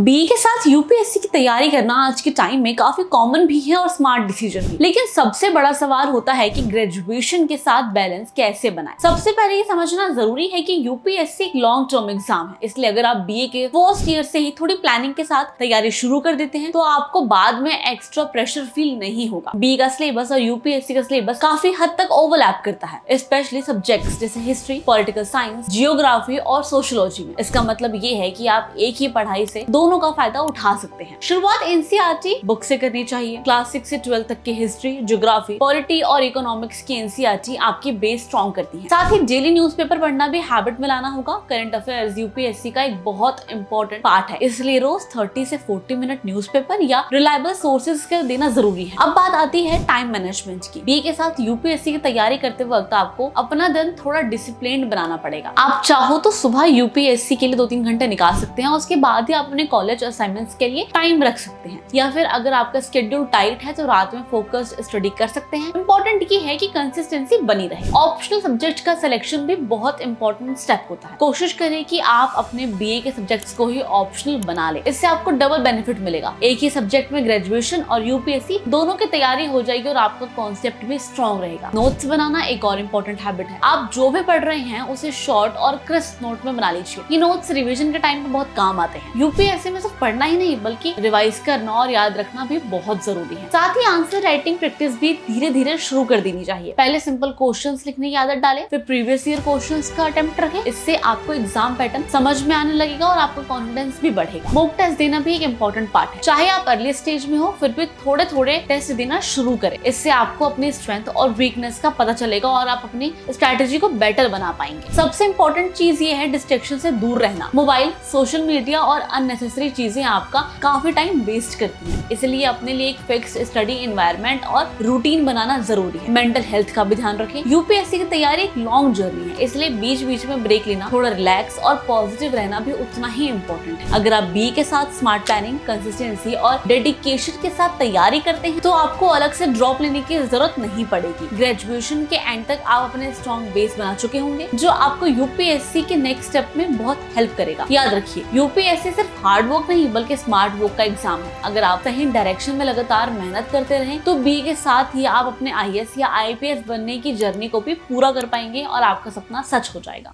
Be के साथ UPSC की तैयारी करना आज के टाइम में काफी कॉमन भी है और स्मार्ट डिसीजन भी। लेकिन सबसे बड़ा सवाल होता है कि ग्रेजुएशन के साथ बैलेंस कैसे बनाएं। सबसे पहले ये समझना जरूरी है कि यूपीएससी एक लॉन्ग टर्म एग्जाम है, इसलिए अगर आप बीए के फर्स्ट ईयर से ही थोड़ी प्लानिंग के साथ तैयारी शुरू कर देते हैं तो आपको बाद में एक्स्ट्रा प्रेशर फील नहीं होगा। बीई का सिलेबस और यूपीएससी का सिलेबस काफी हद तक ओवरलैप करता है, स्पेशली सब्जेक्ट्स जैसे हिस्ट्री, पॉलिटिकल साइंस, जियोग्राफी और सोशियोलॉजी में। इसका मतलब ये है कि आप एक ही पढ़ाई से दोनों का फायदा उठा सकते हैं। शुरुआत एनसीईआरटी बुक से करनी चाहिए। क्लास 6 से 12 तक की हिस्ट्री, ज्योग्राफी, पॉलिटी और इकोनॉमिक्स की एनसीईआरटी आपकी बेस स्ट्रॉन्ग करती है। साथ ही डेली न्यूज़पेपर पढ़ना भी हैबिट में लाना होगा। करंट अफेयर्स यूपीएससी का एक बहुत इंपॉर्टेंट पार्ट है, इसलिए रोज 30 से 40 मिनट न्यूज़पेपर या रिलायबल सोर्सेज का देना जरूरी है। अब बात आती है टाइम मैनेजमेंट की। बीए के साथ यूपीएससी की तैयारी करते वक्त आपको अपना दिन थोड़ा डिसिप्लिन बनाना पड़ेगा। आप चाहो तो सुबह यूपीएससी के लिए 2-3 घंटे निकाल सकते हैं, उसके बाद ही आप अपने कॉलेज असाइनमेंट्स के लिए टाइम रख सकते हैं, या फिर अगर आपका शेड्यूल टाइट है तो रात में फोकस्ड स्टडी कर सकते हैं। इंपॉर्टेंट ये है कि कंसिस्टेंसी बनी रहे। ऑप्शनल सब्जेक्ट का सिलेक्शन भी बहुत इंपॉर्टेंट स्टेप होता है। कोशिश करें कि आप अपने बीए के सब्जेक्ट्स को ही ऑप्शनल बना लें, इससे आपको डबल बेनिफिट मिलेगा। एक ही सब्जेक्ट में ग्रेजुएशन और यूपीएससी दोनों की तैयारी हो जाएगी और आपका कॉन्सेप्ट भी स्ट्रॉन्ग रहेगा। नोट्स बनाना एक और इम्पोर्टेंट हैबिट है। आप जो भी पढ़ रहे हैं उसे शॉर्ट और क्रिस्प नोट में बना लीजिए। ये नोट्स रिवीजन के टाइम पे बहुत काम आते हैं। यूपीएससी में सिर्फ पढ़ना ही नहीं बल्कि रिवाइज करना और याद रखना भी बहुत जरूरी है। साथ ही आंसर राइटिंग प्रैक्टिस भी धीरे धीरे शुरू कर देनी चाहिए। पहले सिंपल क्वेश्चंस लिखने की आदत डालें, फिर प्रीवियस ईयर क्वेश्चंस का अटेम्प्ट रखें। इससे आपको एग्जाम पैटर्न समझ में आने लगेगा और आपका कॉन्फिडेंस भी बढ़ेगा। मॉक टेस्ट देना भी एक इंपॉर्टेंट पार्ट है। चाहे आप अर्ली स्टेज में हो, फिर भी थोड़े थोड़े टेस्ट देना शुरू करें। इससे आपको अपनी स्ट्रेंथ और वीकनेस का पता चलेगा और आप अपनी स्ट्रेटेजी को बेटर बना पाएंगे। सबसे इंपॉर्टेंट चीज ये है डिस्ट्रैक्शन से दूर रहना। मोबाइल, सोशल मीडिया और अननेसेसरी चीजें आपका काफी टाइम वेस्ट करती हैं, इसलिए अपने लिए एक फिक्स्ड स्टडी एनवायरनमेंट और रूटीन बनाना जरूरी है। मेंटल हेल्थ का भी ध्यान रखें। यूपीएससी की तैयारी एक लॉन्ग जर्नी है, इसलिए बीच बीच में ब्रेक लेना, थोड़ा रिलैक्स और पॉजिटिव रहना भी उतना ही इम्पोर्टेंट है। अगर आप बीए के साथ स्मार्ट प्लानिंग, कंसिस्टेंसी और डेडिकेशन के साथ तैयारी करते हैं तो आपको अलग से ड्रॉप लेने की जरूरत नहीं पड़ेगी। ग्रेजुएशन के एंड तक आप अपने स्ट्रॉन्ग बेस बना चुके होंगे, जो आपको यूपीएससी के नेक्स्ट स्टेप में बहुत हेल्प करेगा। याद रखिए, यूपीएससी सिर्फ हार्ड वर्क नहीं बल्कि स्मार्ट वर्क का एग्जाम है। अगर आप सही डायरेक्शन में लगातार मेहनत करते रहें तो बीए के साथ ही आप अपने आईएएस या आईपीएस बनने की जर्नी को भी पूरा कर पाएंगे और आपका सपना सच हो जाएगा।